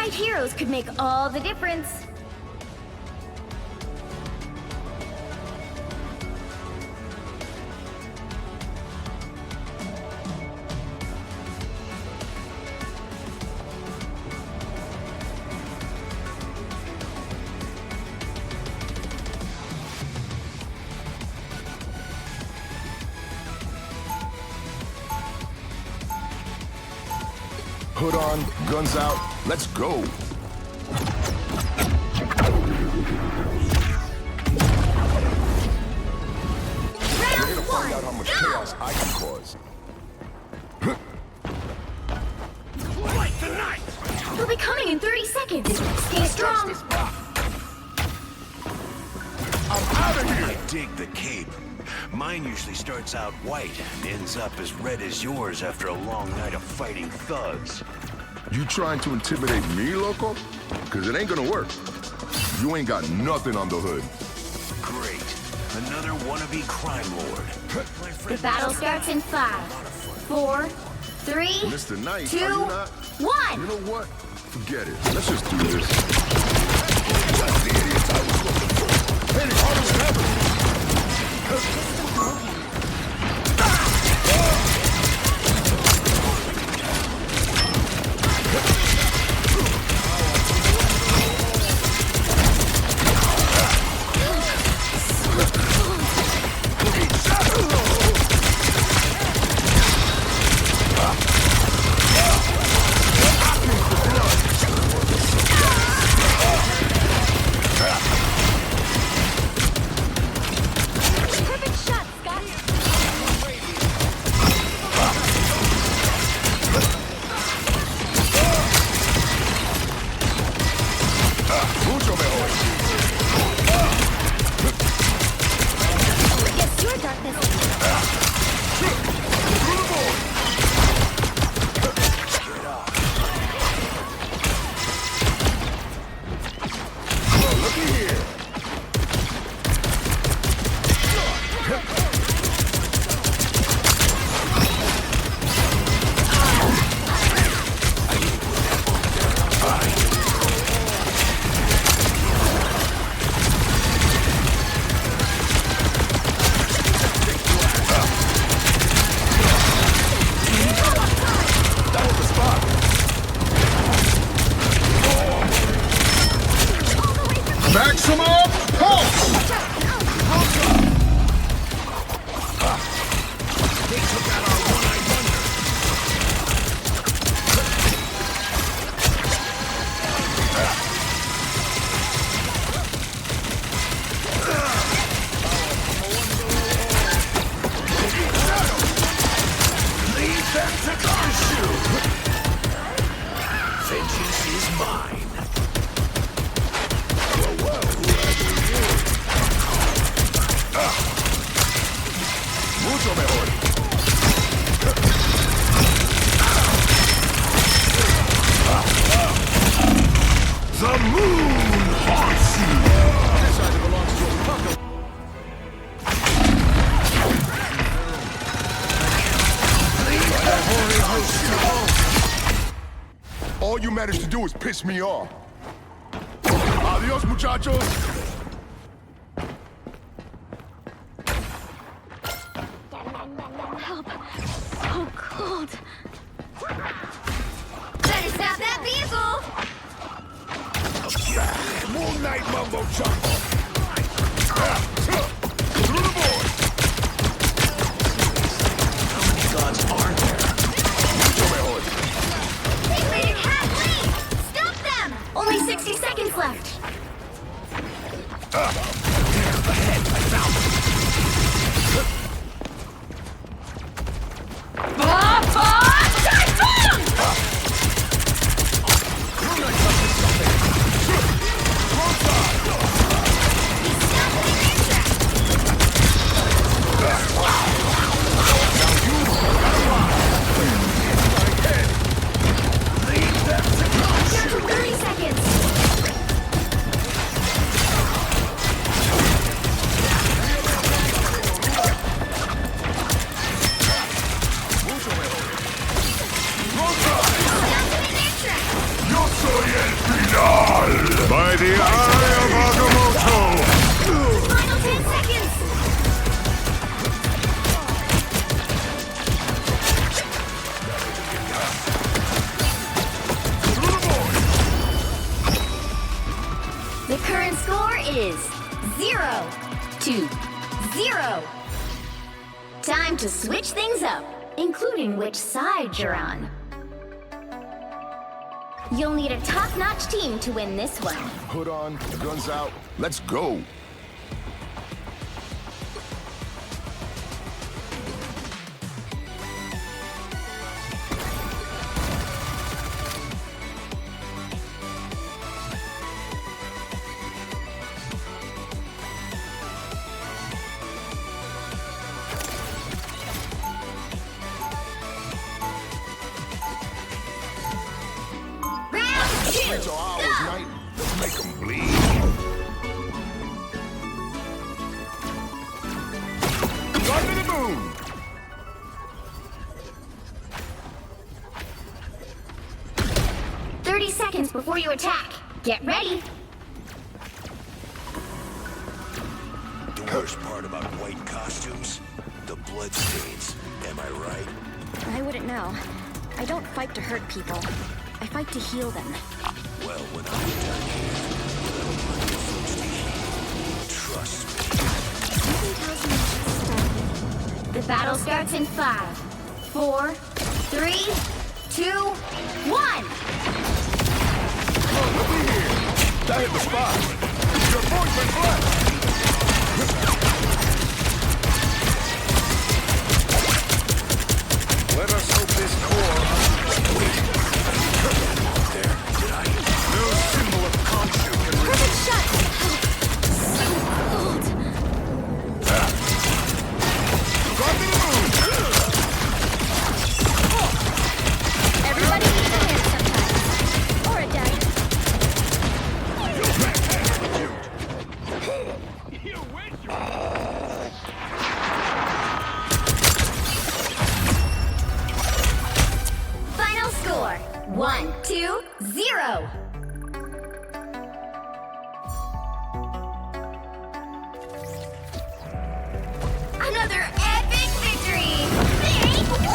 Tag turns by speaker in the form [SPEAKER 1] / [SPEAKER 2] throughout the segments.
[SPEAKER 1] right heroes could make all the difference.
[SPEAKER 2] Hood on, guns out, let's go. We're gonna find out how much chaos I can cause.
[SPEAKER 3] Light the night!
[SPEAKER 1] They'll be coming in 30 seconds. Stay strong.
[SPEAKER 2] I'm out of here!
[SPEAKER 3] I dig the cape. Mine usually starts out white and ends up as red as yours after a long night of fighting thugs.
[SPEAKER 2] You trying to intimidate me, loco? Cause it ain't gonna work. You ain't got nothing on the hood.
[SPEAKER 3] Great. Another wannabe crime lord.
[SPEAKER 1] The battle starts in 5, 4, 3,
[SPEAKER 2] Mr. Knight,
[SPEAKER 1] 2,
[SPEAKER 2] are you not?
[SPEAKER 1] 1.
[SPEAKER 2] You know what? Forget it. Let's just do this. That's the idiots I was looking for. Hey, hard as ever. All you managed to do is piss me off. Adios, muchachos.
[SPEAKER 1] Help. So cold. Better stop that vehicle.
[SPEAKER 2] Moon Knight mumbo jumbo. Through the board.
[SPEAKER 3] How many gods are there?
[SPEAKER 2] Mucho mejor.
[SPEAKER 1] They raided half lane. Stop them. Only 60 seconds left.
[SPEAKER 3] There, ahead, I found them.
[SPEAKER 2] By the eye of Agamotto!
[SPEAKER 1] Final 10 seconds! The current score is 0-0. Time to switch things up, including which side you're on. You'll need a top-notch team to win this one.
[SPEAKER 2] Hood on, guns out, let's go!
[SPEAKER 1] Round 2,
[SPEAKER 2] It's ours,
[SPEAKER 1] go!
[SPEAKER 2] Knight. Let's make them bleed. Run to the moon!
[SPEAKER 1] "30 seconds before you attack. Get ready."
[SPEAKER 3] The worst part about white costumes? The bloodstains. Am I right?
[SPEAKER 4] I wouldn't know. I don't fight to hurt people. I fight to heal them.
[SPEAKER 3] Well, when I'm done here, they'll want you folks to heal. Trust me.
[SPEAKER 4] Something tells me I should stop.
[SPEAKER 1] The battle starts in 5, 4, 3, 2, 1.
[SPEAKER 2] Look, looky here! That hit the spot! Your boyfriend's left! Let us hope this core... No symbol of Khonshu can
[SPEAKER 1] Perfect shot. So cold.
[SPEAKER 2] Drop to the moon!
[SPEAKER 4] Everybody needs a hand sometimes. Or a dagger.
[SPEAKER 1] Final score 1-0. Another epic victory! Big win!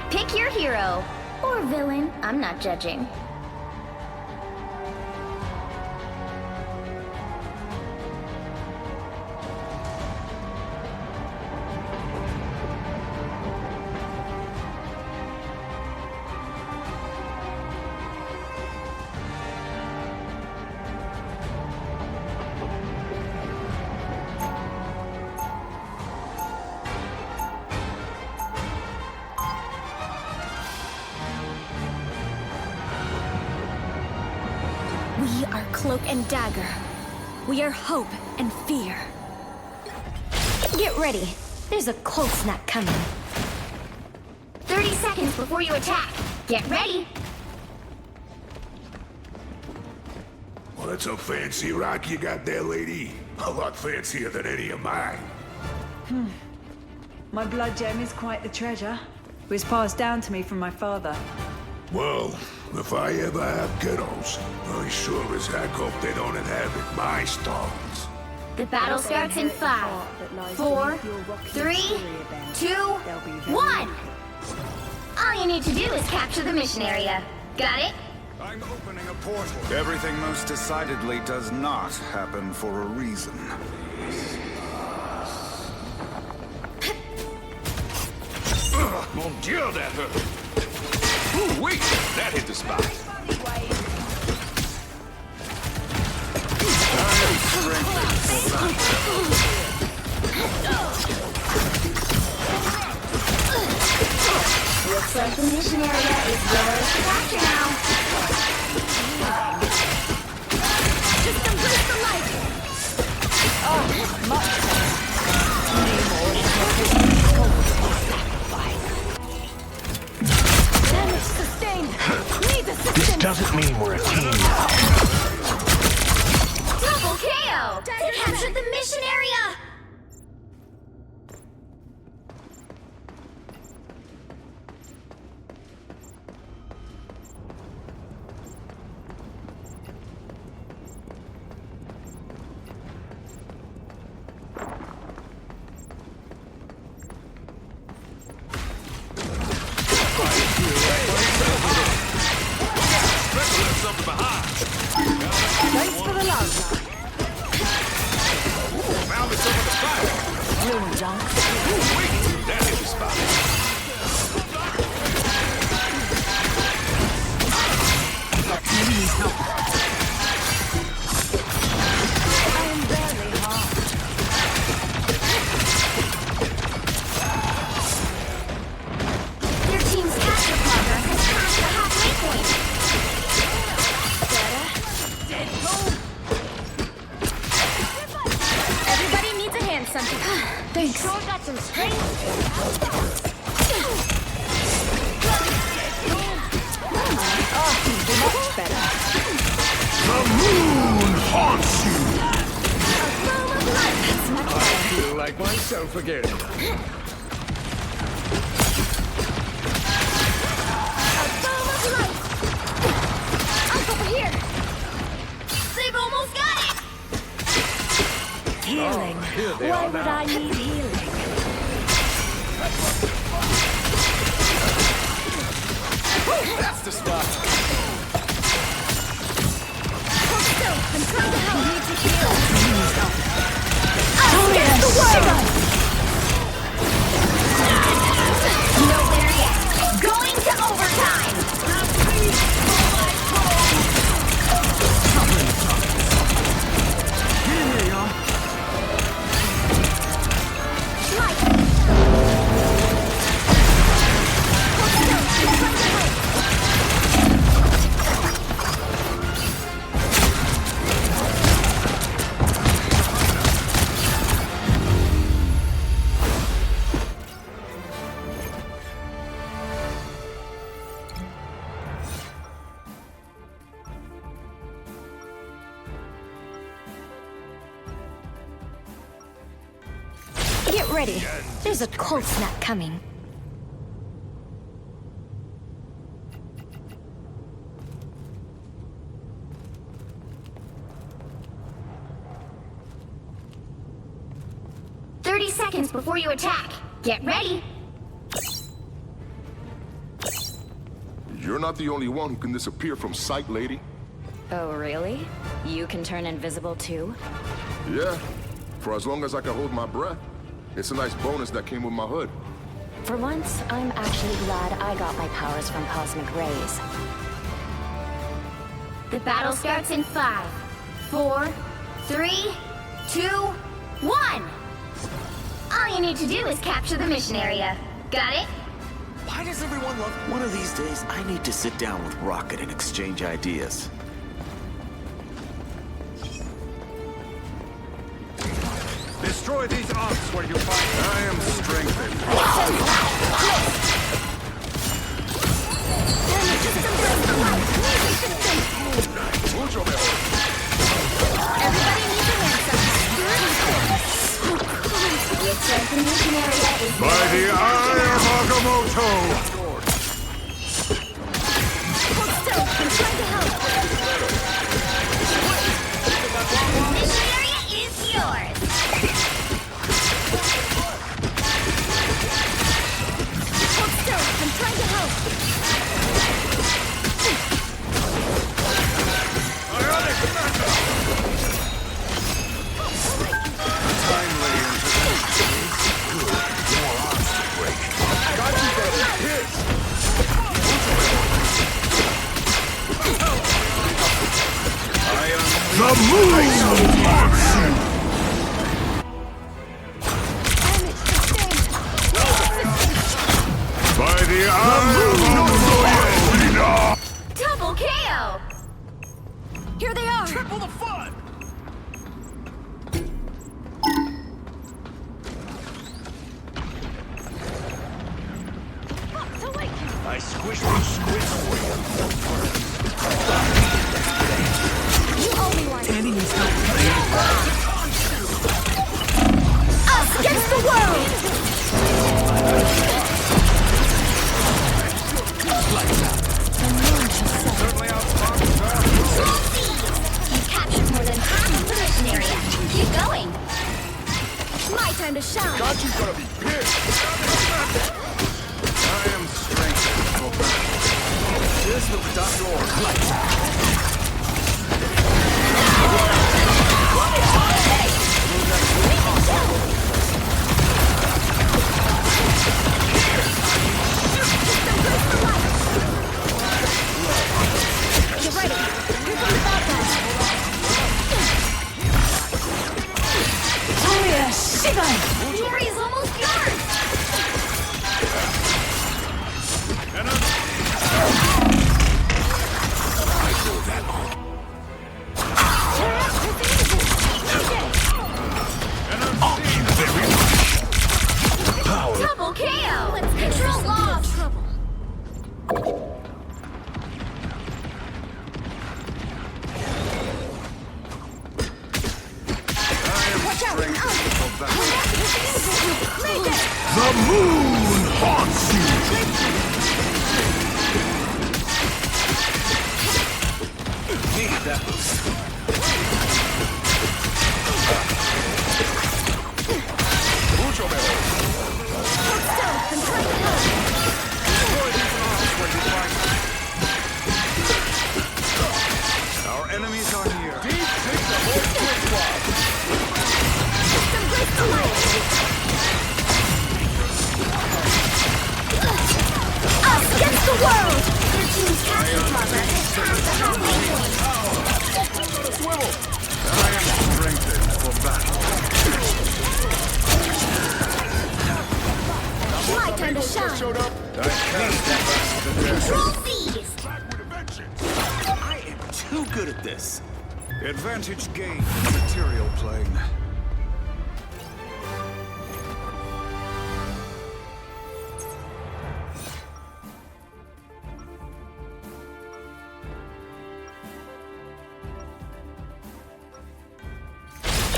[SPEAKER 1] Pick your hero or villain. I'm not judging.
[SPEAKER 4] We are Cloak and Dagger. We are hope and fear.
[SPEAKER 1] Get ready. There's a cold snap coming. 30 seconds before you attack. Get ready.
[SPEAKER 2] Well, that's a fancy rock you got there, lady. A lot fancier than any of mine.
[SPEAKER 5] My blood gem is quite the treasure. It was passed down to me from my father.
[SPEAKER 2] Well, if I ever have kiddos, I sure as heck hope they don't inhabit my stones.
[SPEAKER 1] The battle starts in 5, 4, 3, 2, 1. All you need to do is capture the mission area. Got it?
[SPEAKER 6] I'm opening a portal. Everything most decidedly does not happen for a reason.
[SPEAKER 2] Mon Dieu, that hurt! Ooh, wait! That hit the spot.
[SPEAKER 1] Looks like the mission area is yours to capture now. Just embrace the light.
[SPEAKER 4] Damage sustained. Need
[SPEAKER 3] This
[SPEAKER 4] assistance.
[SPEAKER 3] doesn't mean we're a team now.
[SPEAKER 1] Double KO! They captured the mission area!
[SPEAKER 5] Thanks for the love.
[SPEAKER 2] Found this over the spot.
[SPEAKER 4] Room junk.
[SPEAKER 2] Ooh, wait! That hit the spot.
[SPEAKER 5] I am barely harmed.
[SPEAKER 1] Their team's capture progress has passed the halfway point.
[SPEAKER 4] Everybody needs a hand something. Thanks.
[SPEAKER 1] Sure got some strength.
[SPEAKER 5] Much better.
[SPEAKER 2] The moon haunts you!
[SPEAKER 4] That's
[SPEAKER 2] I feel like myself again.
[SPEAKER 1] Up over here. They've almost got it.
[SPEAKER 4] healing.
[SPEAKER 2] Here they
[SPEAKER 4] Why
[SPEAKER 2] are
[SPEAKER 4] would
[SPEAKER 2] now.
[SPEAKER 4] I need healing?
[SPEAKER 2] That's the spot.
[SPEAKER 1] Hold still. I'm trying to help.
[SPEAKER 4] Need to heal.
[SPEAKER 1] Against the world. No there yet. Going to overtime.
[SPEAKER 4] Get ready. There's a cold snap coming.
[SPEAKER 1] Seconds before you attack. Get ready.
[SPEAKER 7] You're not the only one who can disappear from sight, lady.
[SPEAKER 4] Oh, really? You can turn invisible too?
[SPEAKER 7] Yeah, for as long as I can hold my breath. It's a nice bonus that came with my hood.
[SPEAKER 4] For once, I'm actually glad I got my powers from cosmic rays.
[SPEAKER 1] The battle starts in 5, 4, 3, 2, 1. All you need to do is capture the mission area. Got it?
[SPEAKER 3] Why does everyone love... One of these days, I need to sit down with Rocket and exchange ideas.
[SPEAKER 6] Destroy these arcs where you find. I am strengthened.
[SPEAKER 7] Mucho mejor.
[SPEAKER 1] Everybody needs a hand Looks like the mission area is
[SPEAKER 6] By the eye of Agamotto!
[SPEAKER 1] Hold still. I'm trying to help. The mission area is yours. Hold still. I'm trying to help.
[SPEAKER 2] The moon haunts you! By the eye of
[SPEAKER 1] Double KO!
[SPEAKER 4] Here they are!
[SPEAKER 3] Triple the fun! I squished the squid for
[SPEAKER 4] You owe me one!
[SPEAKER 1] Us against the world! You captured more than half of the mission area. Keep going.
[SPEAKER 4] My time to shine!
[SPEAKER 7] God, you gotta be pissed!
[SPEAKER 6] I am strengthened. This looks Dr.
[SPEAKER 4] Get ready! Here comes the bad guys!
[SPEAKER 1] Glory is almost yours! Double KO! Let's control loss!
[SPEAKER 4] Trouble. Watch out! Make it!
[SPEAKER 2] The moon haunts you!
[SPEAKER 6] Our enemies are near.
[SPEAKER 1] Us against the world! Their team's capture progress is past the halfway point.
[SPEAKER 6] I am strengthened for battle.
[SPEAKER 4] My time to shine!
[SPEAKER 1] Control these!
[SPEAKER 3] I am too good at this.
[SPEAKER 6] Advantage gained in the material plane.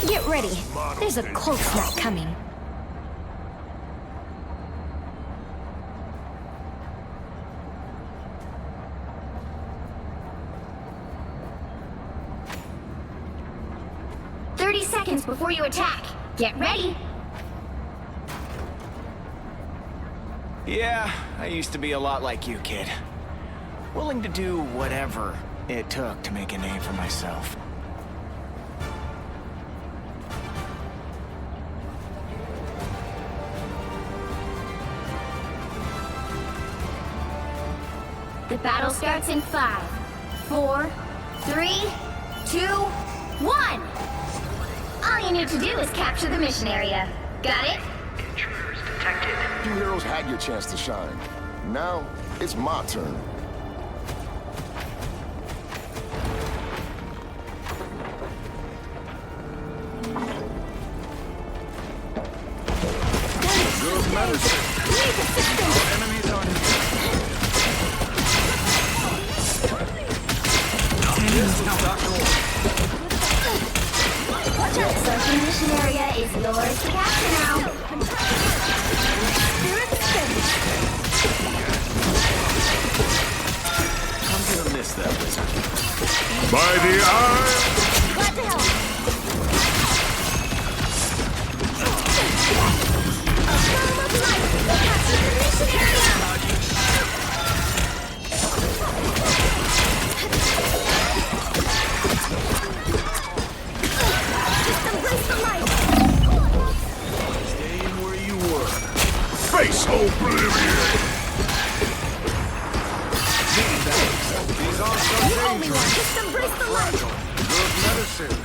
[SPEAKER 4] Get ready! There's a cold snap coming.
[SPEAKER 1] Seconds before you attack. Get ready.
[SPEAKER 8] Yeah, I used to be a lot like you, kid. Willing to do whatever it took to make a name for myself.
[SPEAKER 1] The battle starts in 5, 4, 3, 2, 1. All you need to do is capture the mission area. Got it?
[SPEAKER 9] Intruders detected.
[SPEAKER 7] You heroes had your chance to shine. Now, it's my turn.
[SPEAKER 6] Good medicine. Our enemies are near.
[SPEAKER 1] Watch out, so the mission area is yours to capture now.
[SPEAKER 3] I'm gonna miss that wizard.
[SPEAKER 2] By the eye...
[SPEAKER 4] Glad to help!
[SPEAKER 3] Staying where you were.
[SPEAKER 2] Face oblivion!
[SPEAKER 6] These are so dangerous.
[SPEAKER 1] Just embrace the light!
[SPEAKER 6] Good medicine.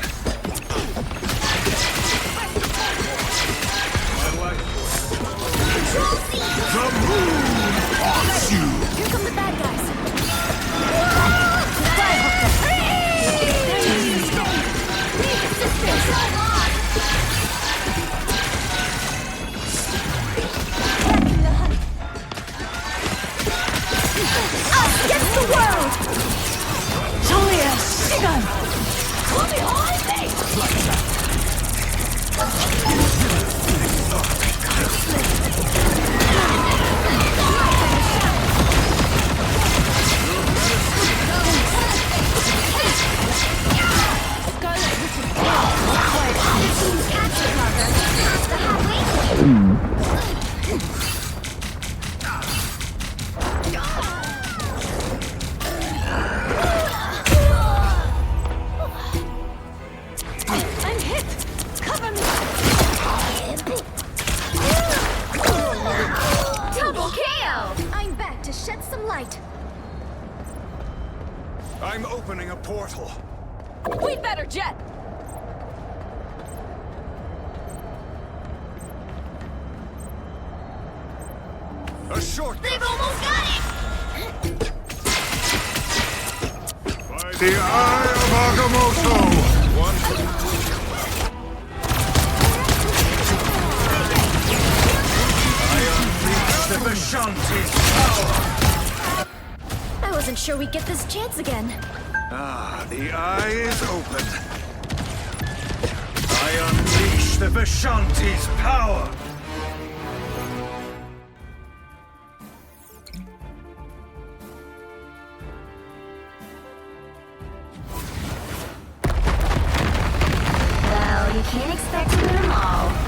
[SPEAKER 1] The moon haunts you!
[SPEAKER 4] Here come the bad guys.
[SPEAKER 1] Against the world!
[SPEAKER 5] Julia, Shigan!
[SPEAKER 1] Come behind me!
[SPEAKER 4] I'm hit! Cover me!
[SPEAKER 1] Double KO!
[SPEAKER 4] I'm back to shed some light.
[SPEAKER 6] I'm opening a portal.
[SPEAKER 4] We'd better jet!
[SPEAKER 6] A shortcut.
[SPEAKER 1] They've almost got it!
[SPEAKER 6] The Eye of Agamotto. I unleash the Vishanti's power.
[SPEAKER 4] I wasn't sure we'd get this chance again.
[SPEAKER 6] Ah, the eye is open. I unleash the Vishanti's power.
[SPEAKER 1] Well, you can't expect to win them all.